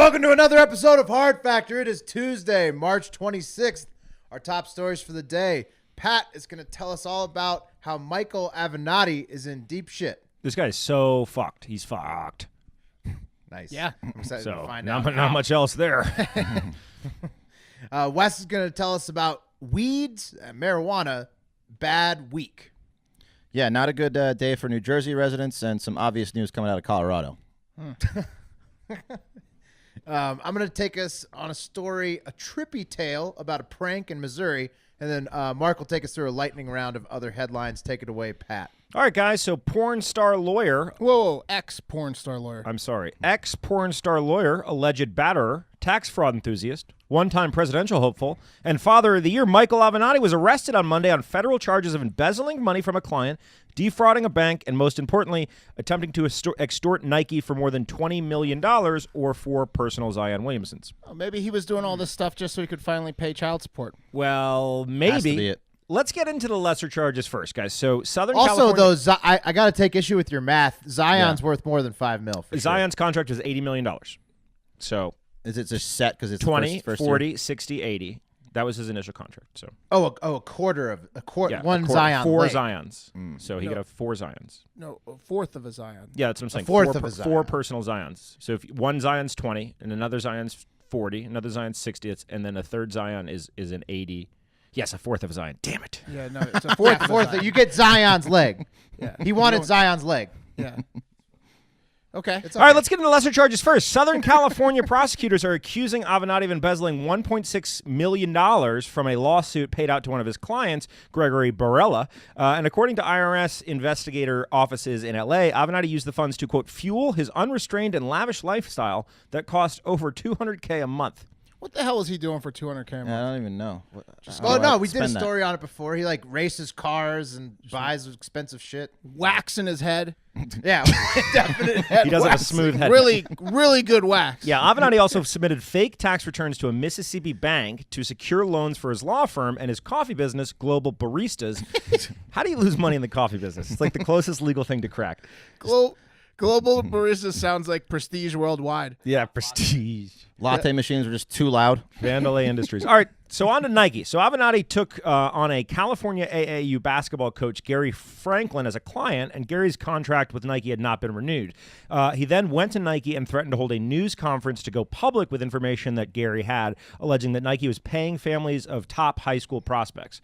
welcome to another episode of Hard Factor. It is Tuesday, March 26th. Our top stories for the day. Pat is going to tell us all about how Michael Avenatti is in deep shit. This guy is so fucked. He's fucked. Nice. Yeah. I'm excited to find not, out. not much else there. Wes is going to tell us about weeds and marijuana bad week. Yeah, not a good day for New Jersey residents, and some obvious news coming out of Colorado. I'm going to take us on a story, a trippy tale about a prank in Missouri, and then Mark will take us through a lightning round of other headlines. Take it away, Pat. All right, guys. So porn star lawyer. Whoa, ex-porn star lawyer. I'm sorry. Ex-porn star lawyer, alleged batterer, tax fraud enthusiast, one-time presidential hopeful, and father of the year, Michael Avenatti, was arrested on Monday on federal charges of embezzling money from a client, defrauding a bank, and most importantly, attempting to extort Nike for more than $20 million or for personal Zion Williamsons. Oh, maybe he was doing all this stuff just so he could finally pay child support. Well, Has to maybe. be it. Let's get into the lesser charges first, guys. So Southern Also, California. though, I got to take issue with your math. Zion's worth more than $5 million. For Zion's contract was $80 million. So Is it just set because it's 20, the first 40, year? 60, 80. That was his initial contract. So Sure. A quarter of yeah, one a quarter- Zion. 4 leg. Zions. So he No. got 4 Zions. No, a fourth of a Zion. Yeah, that's what I'm saying. fourth four, of a per- Zion. 4 personal Zions. So if one Zion's 20, and another Zion's 40, another Zion's 60, and then a third Zion is an 80. Yes, a fourth of a Zion. Damn it. Yeah, no, it's a fourth. Yeah, fourth. You get Zion's leg. Yeah. He wanted Zion's leg. Yeah. Okay. It's All right, okay. let's get into lesser charges first. Southern California prosecutors are accusing Avenatti of embezzling $1.6 million from a lawsuit paid out to one of his clients, Gregory Barella. And according to IRS investigator offices in L.A., Avenatti used the funds to, quote, fuel his unrestrained and lavish lifestyle that cost over $200K a month. What the hell is he doing for $200K a month? I don't even know. Oh no, we did a story on it before. He like races cars and buys expensive shit. Wax in his head. Yeah, definite head He does have a waxing. smooth head. Really, really good wax. Yeah, Avenatti also submitted fake tax returns to a Mississippi bank to secure loans for his law firm and his coffee business, Global Baristas. How do you lose money in the coffee business? It's like the closest legal thing to crack. Global Barista sounds like Prestige Worldwide. Yeah, prestige. Latte machines were just too loud. Vandalay Industries. All right, so on to Nike. So Avenatti took on a California AAU basketball coach, Gary Franklin, as a client, and Gary's contract with Nike had not been renewed. He then went to Nike and threatened to hold a news conference to go public with information that Gary had, alleging that Nike was paying families of top high school prospects.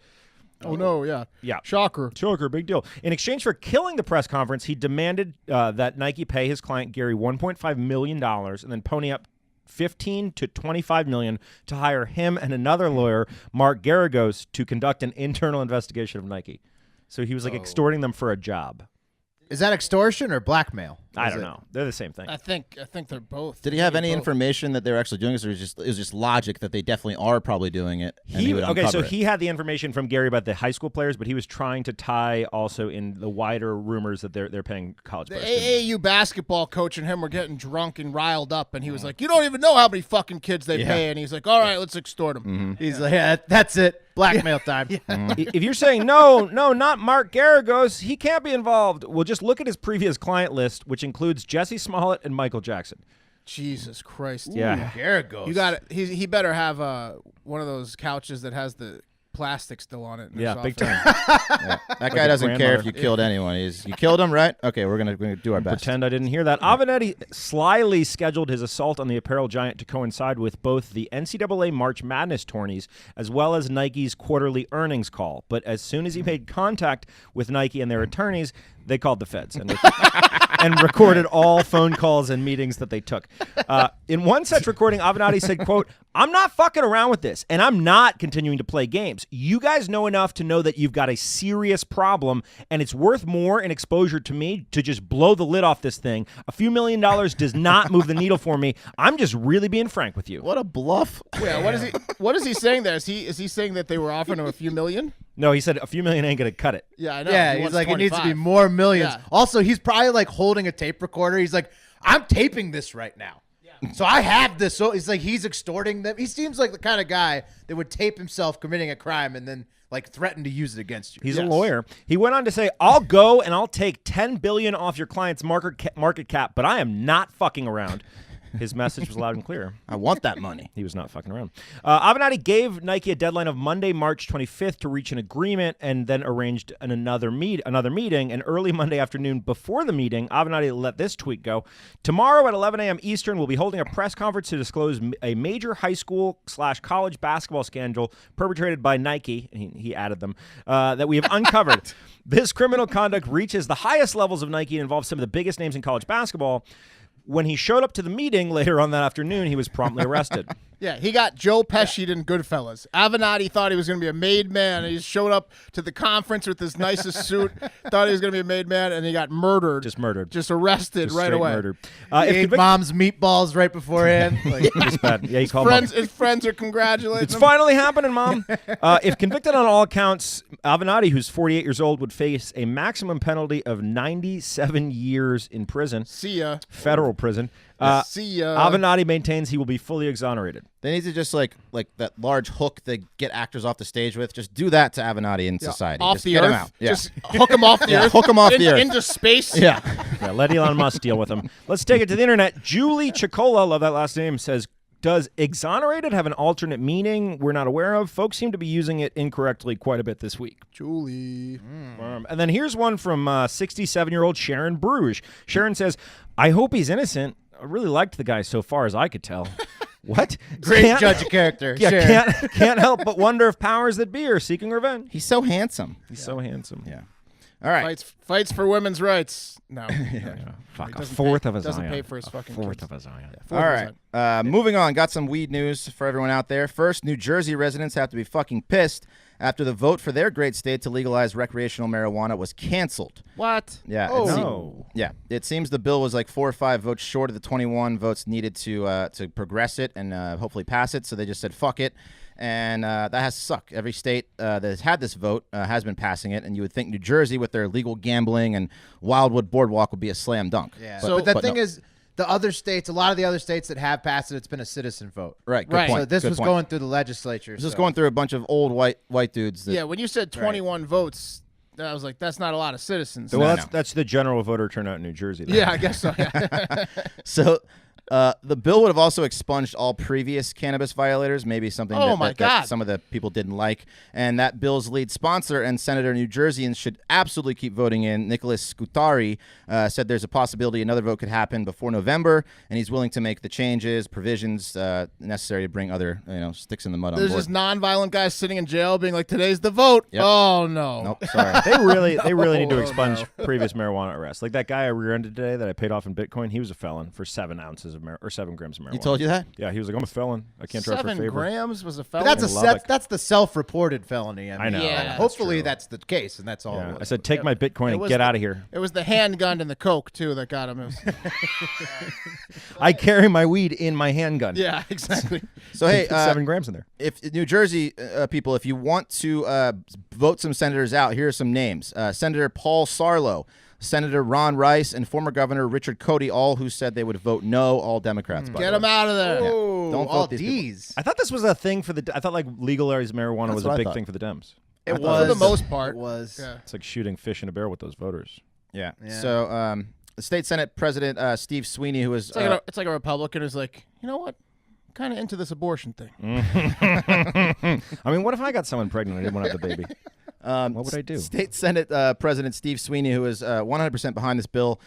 Oh, no, yeah. Yeah. Shocker. Choker, big deal. In exchange for killing the press conference, he demanded that Nike pay his client Gary $1.5 million and then pony up $15 to $25 million to hire him and another lawyer, Mark Garagos, to conduct an internal investigation of Nike. So he was like extorting them for a job. Is that extortion or blackmail? I don't know. They're the same thing. I think they're both. Did he have any Both. information that they were actually doing this, or it was just logic that they definitely are probably doing it? And he would Okay, so uncover it? he had the information from Gary about the high school players, but he was trying to tie also in the wider rumors that they're paying college The players. AAU basketball coach and him were getting drunk and riled up, and he was like, "You don't even know how many fucking kids they pay." And he's like, "All right, let's extort them." He's like, yeah, that's it. Blackmail time. If you're saying no, not Mark Garagos, he can't be involved. Well, just look at his previous client list, which includes Jesse Smollett and Michael Jackson. Jesus Christ! Yeah. There it goes. You got it. He better have one of those couches that has the plastic still on it. in his Yeah, big office. time. Yeah. That guy a doesn't care if grandmother. you killed anyone. You killed him, right? Okay, we're gonna do our best. Pretend I didn't hear that. Avenatti slyly scheduled his assault on the apparel giant to coincide with both the NCAA March Madness tourneys as well as Nike's quarterly earnings call. But as soon as he made contact with Nike and their attorneys, they called the feds and recorded all phone calls and meetings that they took. In one such recording, Avenatti said, quote, "I'm not fucking around with this, and I'm not continuing to play games. You guys know enough to know that you've got a serious problem, and it's worth more in exposure to me to just blow the lid off this thing. A few $1 million does not move the needle for me. I'm just really being frank with you." What a bluff! Yeah, what is he saying there? Is he saying that they were offering him a few million? No, he said a few million ain't going to cut it. Yeah, I know. Yeah, He he's wants like, it needs to be 25. more millions. Yeah. Also, he's probably like holding a tape recorder. He's like, I'm taping this right now. So I have this. So it's like he's extorting them. He seems like the kind of guy that would tape himself committing a crime and then like threaten to use it against you. He's a lawyer. He went on to say, "I'll go and I'll take $10 billion off your client's market cap, but I am not fucking around." His message was loud and clear. I want that money. He was not fucking around. Avenatti gave Nike a deadline of Monday, March 25th to reach an agreement, and then arranged another meeting. And early Monday afternoon before the meeting, Avenatti let this tweet go. Tomorrow at 11 a.m. Eastern, we'll be holding a press conference to disclose a major high school/college basketball scandal perpetrated by Nike, he added them, that we have uncovered. This criminal conduct reaches the highest levels of Nike and involves some of the biggest names in college basketball. When he showed up to the meeting later on that afternoon, he was promptly arrested. Yeah, he got Joe Pesci in Goodfellas. Avenatti thought he was going to be a made man, and he showed up to the conference with his nicest suit, thought he was going to be a made man, and he got murdered. Just arrested right away. Murdered. He ate mom's meatballs right beforehand. Like, Just bad. Yeah, he called His friends are congratulating It's him. finally happening, Mom. If convicted on all accounts, Avenatti, who's 48 years old, would face a maximum penalty of 97 years in prison. See ya. Federal prison. See ya. Avenatti maintains he will be fully exonerated. They need to just like that large hook they get actors off the stage with. Just do that to Avenatti in society. Off just the get earth. him out. Yeah. Just hook him off the earth. Hook him off the earth. Into space. Yeah. Yeah, let Elon Musk deal with him. Let's take it to the internet. Julie Chicola, love that last name, says, does exonerated have an alternate meaning we're not aware of? Folks seem to be using it incorrectly quite a bit this week. Julie. And then here's one from 67-year-old Sharon Bruges. Sharon says, I hope he's innocent. I really liked the guy so far as I could tell. What? great judge of character. Yeah, Sharon. can't help but wonder if powers that be are seeking revenge. He's so handsome. He's so handsome. Yeah. All right. Fights for women's rights. No. Fuck, a doesn't fourth pay- of a doesn't Zion. pay for his fucking fourth kids. of a Zion. All right. Moving on. Got some weed news for everyone out there. First, New Jersey residents have to be fucking pissed after the vote for their great state to legalize recreational marijuana was canceled. What? Yeah. Oh. No. Yeah. It seems the bill was like 4 or 5 votes short of the 21 votes needed to progress it and hopefully pass it. So they just said, fuck it. And that has to suck. Every state that has had this vote has been passing it, and you would think New Jersey, with their legal gambling and Wildwood Boardwalk, would be a slam dunk. Yeah. So- but the thing no. is, the other states, a lot of the other states that have passed it, it's been a citizen vote. Right. Good Right. point. So this Good was point. going through the legislature. This is going through a bunch of old white dudes. That, Yeah, when you said 21 votes, I was like, that's not a lot of citizens. Well, No. that's the general voter turnout in New Jersey. Though. Yeah, I guess so. Yeah. So the bill would have also expunged all previous cannabis violators, maybe something Oh, that, my that God. some of the people didn't like. And that bill's lead sponsor and Senator New Jerseyans should absolutely keep voting in. Nicholas Scutari said there's a possibility another vote could happen before November, and he's willing to make the changes, provisions necessary to bring other sticks in the mud on There's board. this nonviolent guy sitting in jail being like, today's the vote. Yep. Oh, no. Nope, sorry. They really need to expunge previous marijuana arrests. Like that guy I rear-ended today that I paid off in Bitcoin. He was a felon for 7 ounces of 7 grams of marijuana. He told you that? Yeah, he was like, I'm a felon. I can't drive for 7 favor. grams was a But felony. that's love it. that's the self-reported felony. I know. Yeah, that's hopefully true. that's the case, and that's all. Yeah. it was. I said, take my Bitcoin It and was get the- out of here. It was the handgun and the coke, too, that got him. It was- I carry my weed in my handgun. yeah, exactly. So, hey, 7 grams in there. if New Jersey people, if you want to vote some senators out, here are some names. Senator Paul Sarlo, Senator Ron Rice, and former Governor Richard Cody, all who said they would vote no, all Democrats. by Get the him way. out of there. Oh, Don't vote all these people. D's. I thought this was a thing for the. I thought like legalized marijuana That's was a what I big thought. thing for the Dems. It thought was For the most part. It was. Yeah. It's like shooting fish in a barrel with those voters. Yeah. Yeah. So the state Senate President Steve Sweeney, who was It's like a Republican who's like, you know what? Kind of into this abortion thing. I mean, what if I got someone pregnant and I didn't want to have the baby? What would I do? State Senate President Steve Sweeney, who is 100% behind this bill,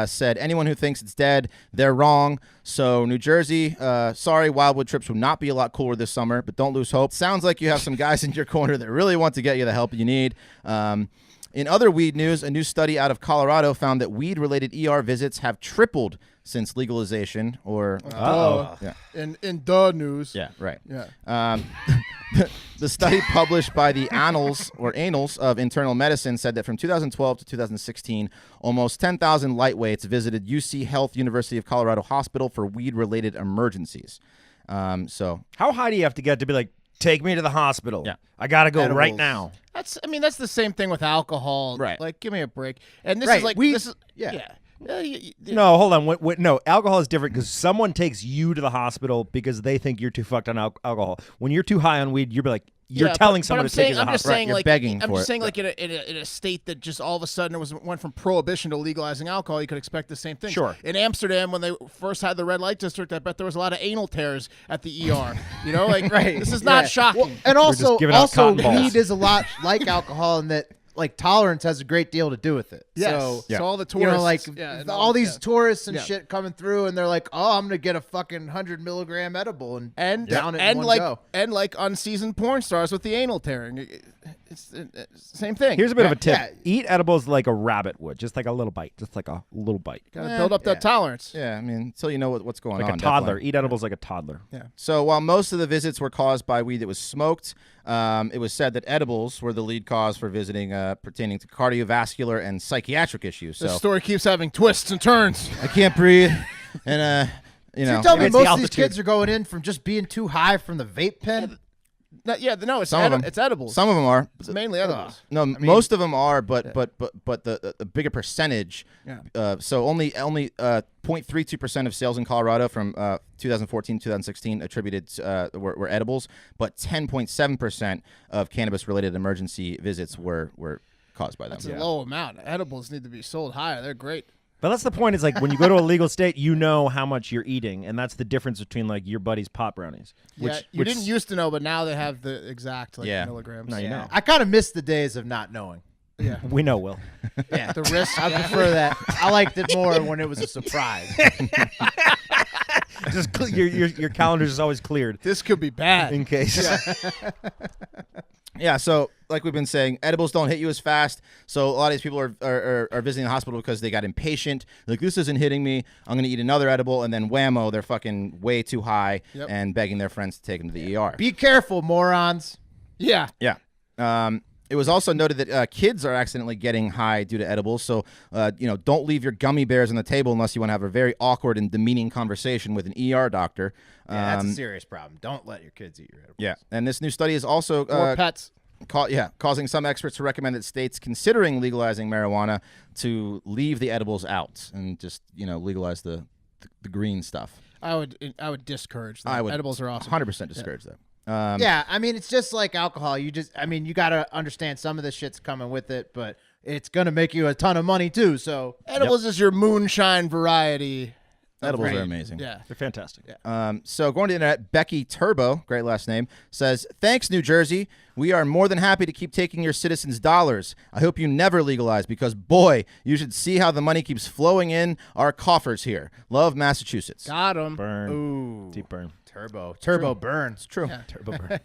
said anyone who thinks it's dead, they're wrong. So New Jersey, sorry, Wildwood trips will not be a lot cooler this summer, but don't lose hope. Sounds like you have some guys in your corner that really want to get you the help you need. In other weed news, a new study out of Colorado found that weed-related ER visits have tripled since legalization. Or yeah. In the news. Yeah, right. Yeah. The study published by the Annals of Internal Medicine said that from 2012 to 2016, almost 10,000 lightweights visited UC Health University of Colorado Hospital for weed-related emergencies. So How high do you have to get to be like, take me to the hospital? Yeah. I gotta go right Edibles. now. That's the same thing with alcohol. Right. Like, give me a break. And this Right. is like, We- this is, yeah. No, hold on. No, alcohol is different because someone takes you to the hospital because they think you're too fucked on alcohol. When you're too high on weed, you're like, you're telling someone to take you to the hospital. Saying, you're begging I'm for just it. saying, like, in a state that just all of a sudden went from prohibition to legalizing alcohol, you could expect the same thing. Sure. In Amsterdam, when they first had the red light district, I bet there was a lot of anal tears at the ER. You know, like, Right. This is not shocking. Well, and also giving out cotton balls. weed is a lot like alcohol in that like tolerance has a great deal to do with it. Yes. So, So all the tourists, you know, like and all these tourists and Yeah. shit coming through, and they're like, "Oh, I'm gonna get a fucking 100 milligram edible and down it in one go." And like unseasoned porn stars with the anal tearing. It's same thing. Here's a bit of a tip. Yeah. Eat edibles like a rabbit would, just like a little bite. Just like a little bite. Gotta build up that tolerance. Yeah, I mean, until you know what's going Like on. a toddler. definitely. Eat edibles like a toddler. So while most of the visits were caused by weed that was smoked, it was said that edibles were the lead cause for visiting pertaining to cardiovascular and psychiatric issues. The So story keeps having twists and turns. I can't breathe, and you So know, you tell me it's the most of these altitude. kids are going in from just being too high from the vape pen? It's Some of them. It's edibles. some of them are. It's mainly edibles. No, most of them are, but the bigger percentage. So only 0.32% of sales in Colorado from 2014 2016 attributed were edibles, but 10.7% of cannabis related emergency visits were caused by them. That's a low amount. Edibles need to be sold higher. They're great. But that's the point. Is like when you go to a legal state, you know how much you're eating, and that's the difference between like your buddy's pot brownies. You didn't used to know, but now they have the exact milligrams. No, you know. I kind of miss the days of not knowing. Yeah. We know, Will. Yeah, The risk. I prefer that. I liked it more when it was a surprise. Just your calendar's is always cleared This could be bad. in case. Yeah, so like we've been saying, edibles don't hit you as fast. So a lot of these people are visiting the hospital because they got impatient. Like, this isn't hitting me. I'm going to eat another edible. And then whammo, they're fucking way too high and begging their friends to take them to the ER. Be careful, morons. Yeah. Yeah. It was also noted that kids are accidentally getting high due to edibles. So, don't leave your gummy bears on the table unless you want to have a very awkward and demeaning conversation with an ER doctor. Yeah, that's a serious problem. Don't let your kids eat your edibles. Yeah. And this new study is also Or pets. causing some experts to recommend that states considering legalizing marijuana to leave the edibles out and just, legalize the green stuff. I would discourage them. I would Edibles are awesome. 100% discourage that. Yeah, I mean, it's just like alcohol. You got to understand some of the shit's coming with it, but it's going to make you a ton of money too. So Edibles is your moonshine variety. Edibles are amazing. Yeah. They're fantastic. So going to the internet, Becky Turbo, great last name, says, "Thanks, New Jersey. We are more than happy to keep taking your citizens' dollars. I hope you never legalize because, boy, you should see how the money keeps flowing in our coffers here. Love, Massachusetts." Got him. Burn. Ooh, Deep burn. turbo burn. It's true. Turbo burn.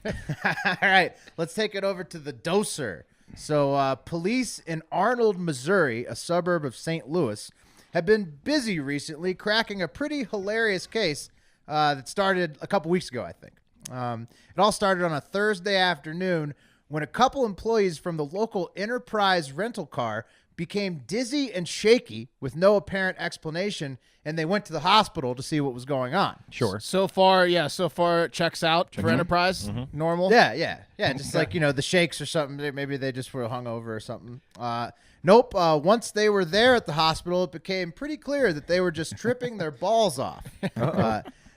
All right, let's take it over to the doser. So police in Arnold, Missouri, a suburb of St. Louis, have been busy recently cracking a pretty hilarious case that started a couple weeks ago, I think. It all started on a Thursday afternoon when a couple employees from the local Enterprise rental car became dizzy and shaky with no apparent explanation, and they went to the hospital to see what was going on. Sure. So far it checks out for Enterprise. Normal. Yeah. Just like, the shakes or something. Maybe they just were hungover or something. Nope. Once they were there at the hospital, it became pretty clear that they were just tripping their balls off.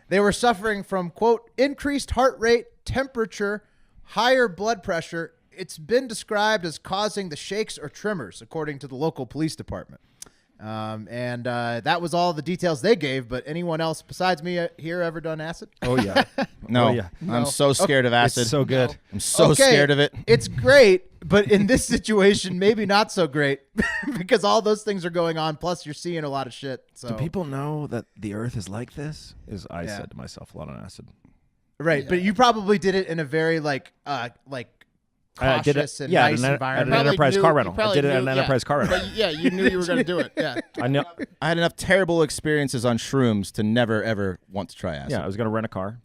They were suffering from, quote, increased heart rate, temperature, higher blood pressure. It's been described as causing the shakes or tremors, according to the local police department. And that was all the details they gave. But anyone else besides me here ever done acid? Oh, yeah. No, Oh, yeah. I'm so scared of acid. It's so good. I'm so scared of it. It's great, but in this situation, maybe not so great because all those things are going on. Plus, you're seeing a lot of shit. So Do people know that the earth is like this? I said to myself a lot on acid. right, but you probably did it in a very I did it, cautious and yeah, nice at an environment. Probably enterprise knew- car you rental. I probably did it at an knew- enterprise car rental. But yeah, you knew you were going to do it. Yeah. I know. I had enough terrible experiences on shrooms to never, ever want to try acid. Yeah, I was going to rent a car.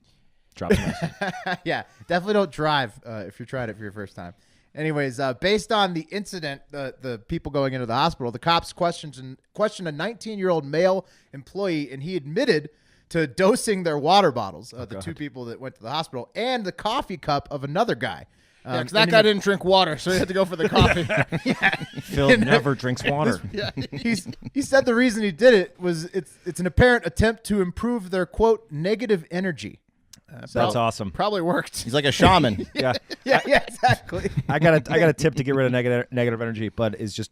Drop some acid. Yeah, definitely don't drive if you're trying it for your first time. Anyways, based on the incident, the people going into the hospital, the cops questioned a 19-year-old male employee, and he admitted to dosing their water bottles, the two people that went to the hospital, and the coffee cup of another guy. Because that guy didn't drink water, so he had to go for the coffee. Phil never drinks water. He said the reason he did it was it's an apparent attempt to improve their, quote, negative energy. That's awesome. Probably worked. He's like a shaman. Yeah. Yeah, exactly. I got a tip to get rid of negative energy, but is just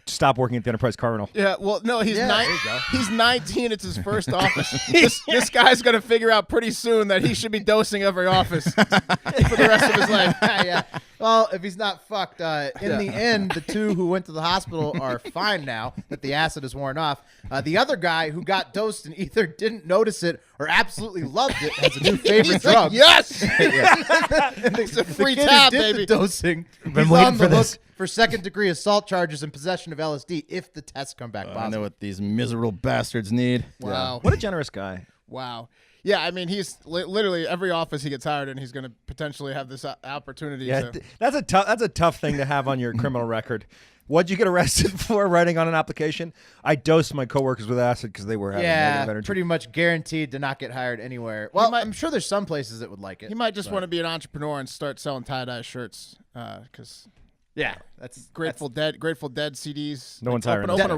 stop working at the Enterprise Cardinal. Yeah, well, no, he's there you go. he's 19. It's his first office. This guy's going to figure out pretty soon that he should be dosing every office for the rest of his life. Yeah. Well, if he's not fucked, in the end, the two who went to the hospital are fine now that the acid is worn off. The other guy who got dosed and either didn't notice it or absolutely loved it has a new favorite He's drug. like, yes! It's a free The kid tab, who did baby. the dosing. Been He's waiting on for the this. hook for second-degree assault charges and possession of LSD if the tests come back I know positive. what these miserable bastards need. Wow. What a generous guy. Wow. Yeah, I mean, he's literally every office he gets hired in, he's going to potentially have this opportunity. Yeah, to, that's a tough thing to have on your criminal record. What'd you get arrested for writing on an application? I dosed my coworkers with acid because they were having negative energy. pretty much guaranteed to not get hired anywhere. Well, I'm sure there's some places that would like it. he might just want to be an entrepreneur and start selling tie-dye shirts because Yeah, that's Grateful Dead CDs. No one's hiring Open us. a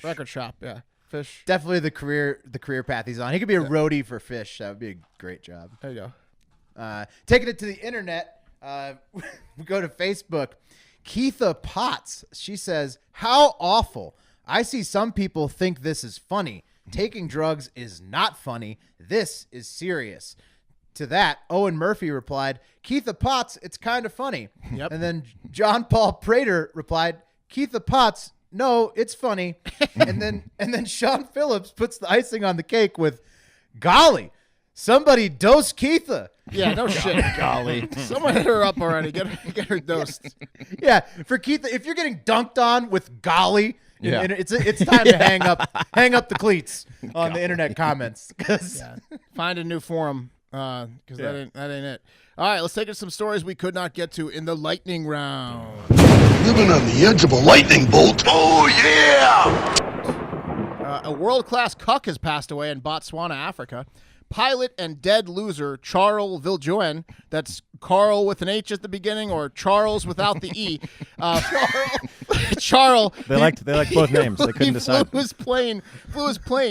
record shop. Yeah, Fish. definitely the career path he's on. He could be a roadie for Fish. That would be a great job. There you go. Taking it to the internet, we go to Facebook. Keitha Potts, she says, "How awful. I see some people think this is funny. Taking drugs is not funny. This is serious." To that, Owen Murphy replied, "Keitha Potts, it's kind of funny." Yep. And then John Paul Prater replied, "Keitha Potts, no, it's funny." and then Sean Phillips puts the icing on the cake with, "Golly, somebody dose Keitha." Yeah, no shit. Golly. Someone hit her up already. Get her dosed. Yeah, for Keitha, if you're getting dunked on with golly, Yeah. and it's time to hang up the cleats on the internet comments. 'Cause Find a new forum because that ain't it. All right, let's take it to some stories we could not get to in the lightning round. Living on the edge of a lightning bolt. Oh, yeah! A world-class cuck has passed away in Botswana, Africa. Pilot and dead loser Charles Viljoen, that's Carl with an H at the beginning or Charles without the E. Charles. They liked both names. They couldn't decide. Flew his plane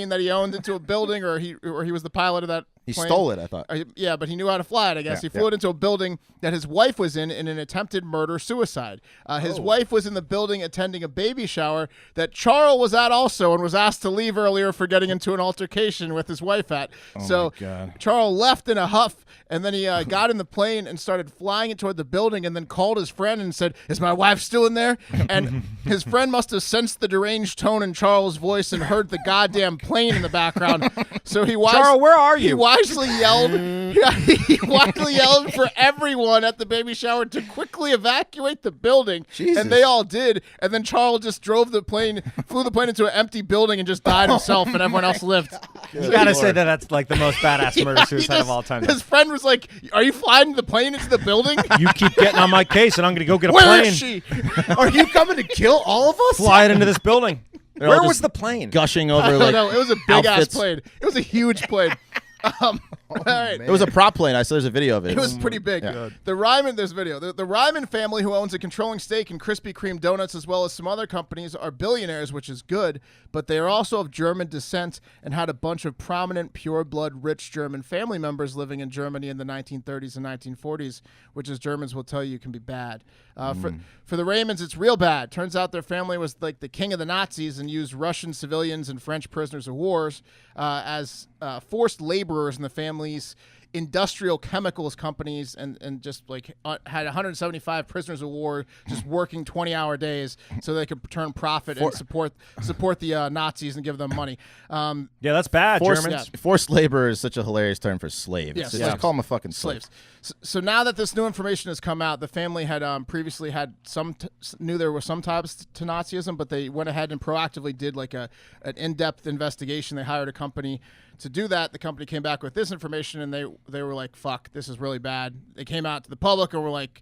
that he owned into a building, or he was the pilot of that. He plane. stole it, I thought. Yeah, but he knew how to fly it, I guess. He flew it into a building that his wife was in an attempted murder-suicide. His wife was in the building attending a baby shower that Charles was at also and was asked to leave earlier for getting into an altercation with his wife at. So God. Charles left in a huff, and then he got in the plane and started flying it toward the building and then called his friend and said, "Is my wife still in there?" And his friend must have sensed the deranged tone in Charles' voice and heard the goddamn plane in the background. So Charles, where are you? He wisely yelled. He wisely yelled for everyone at the baby shower to quickly evacuate the building, Jesus. and they all did. And then Charles just flew the plane into an empty building and just died himself, and everyone else lived. You gotta say that's like the most badass murder suicide of all time. His friend was like, "Are you flying the plane into the building? You keep getting on my case, and I'm gonna go get a Where plane. is she?" are you coming to kill all of us? Fly it into this building. They're Where all was just the plane? Gushing I over don't like know. It was a big ass outfits. plane. It was a huge plane. All right. It was a prop plane. I saw there's a video of it. It was pretty big. Yeah. The Ryman, there's video. The Ryman family, who owns a controlling stake in Krispy Kreme donuts as well as some other companies, are billionaires, which is good, but they are also of German descent and had a bunch of prominent, pure-blood, rich German family members living in Germany in the 1930s and 1940s, which, as Germans will tell you, can be bad. For the Raymonds, it's real bad. Turns out their family was like the king of the Nazis and used Russian civilians and French prisoners of wars as forced laborers in the family's industrial chemicals companies, and just like had 175 prisoners of war just working 20-hour days so they could turn profit and support the Nazis and give them money. Yeah, that's bad, Germans. Forced labor is such a hilarious term for slave. Yes, Just call them a fucking slave. Slaves. So now that this new information has come out, the family had previously had knew there were some types to Nazism, but they went ahead and proactively did like an in-depth investigation. They hired a company to do that. The company came back with this information, and they were like, "Fuck, this is really bad." They came out to the public and were like,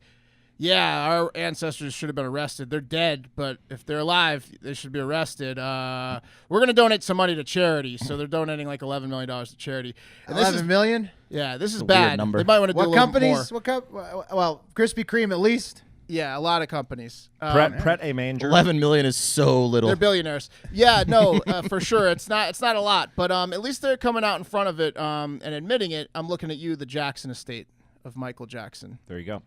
Yeah, our ancestors should have been arrested. They're dead, but if they're alive, they should be arrested. We're going to donate some money to charity, so they're donating like $11 million to charity. And $11 million? Yeah, this is a weird bad. number. They might want to do a What little companies? more. Well, Krispy Kreme at least. Yeah, a lot of companies. Pret a manger. 11 million is so little. They're billionaires. Yeah, no, for sure. It's not a lot, but at least they're coming out in front of it and admitting it. I'm looking at you, the Jackson estate of Michael Jackson. There you go.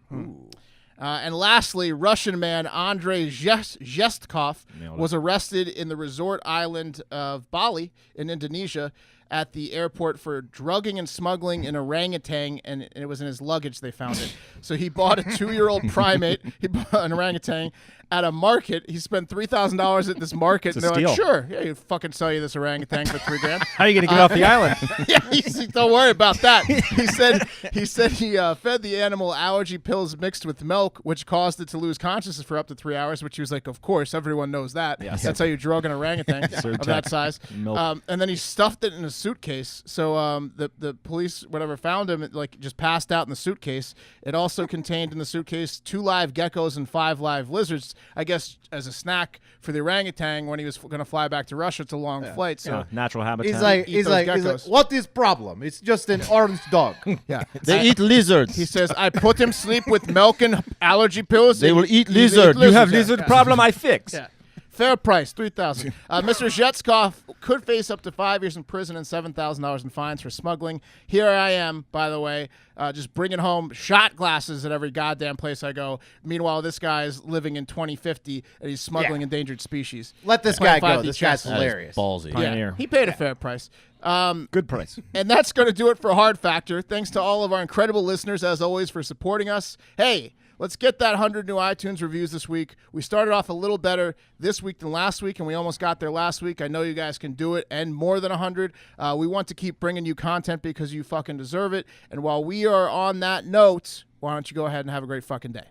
And lastly, Russian man Andrei Zhestkov Nailed it. was arrested in the resort island of Bali in Indonesia at the airport for drugging and smuggling an orangutan, and it was in his luggage they found it. So he bought a 2-year-old primate, he bought an orangutan, at a market. He spent $3,000 at this market, and It's a they're like, steal. sure, yeah, you fucking sell you this orangutan for $3,000. How are you going to get off the island? Yeah, don't worry about that. He said he fed the animal allergy pills mixed with milk, which caused it to lose consciousness for up to 3 hours. Which he was like, of course, everyone knows that. Yes. That's how you drug an orangutan of Zyrtec that size. milk. And then he stuffed it in a suitcase. So the police, whatever, found him, like just passed out in the suitcase. It also contained in the suitcase 2 live geckos and 5 live lizards. I guess as a snack for the orangutan when he was going to fly back to Russia. It's a long flight, so. Yeah, natural habitat. He's like, what is problem? It's just an orange dog. Yeah. They eat lizards. He says, I put him sleep with milk and allergy pills. They and will eat he lizard. you have yeah. lizard problem, I fix. Yeah. Fair price, $3,000. Mr. Zhetskov could face up to 5 years in prison and $7,000 in fines for smuggling. Here I am, by the way, just bringing home shot glasses at every goddamn place I go. Meanwhile, this guy is living in 2050 and he's smuggling endangered species. Let this guy 25 go. each This guy's chest. hilarious. Ballsy. Pioneer. He paid a fair price. Good price. And that's going to do it for Hard Factor. Thanks to all of our incredible listeners, as always, for supporting us. Hey, let's get that 100 new iTunes reviews this week. We started off a little better this week than last week, and we almost got there last week. I know you guys can do it, and more than 100. We want to keep bringing you content because you fucking deserve it. And while we are on that note, why don't you go ahead and have a great fucking day.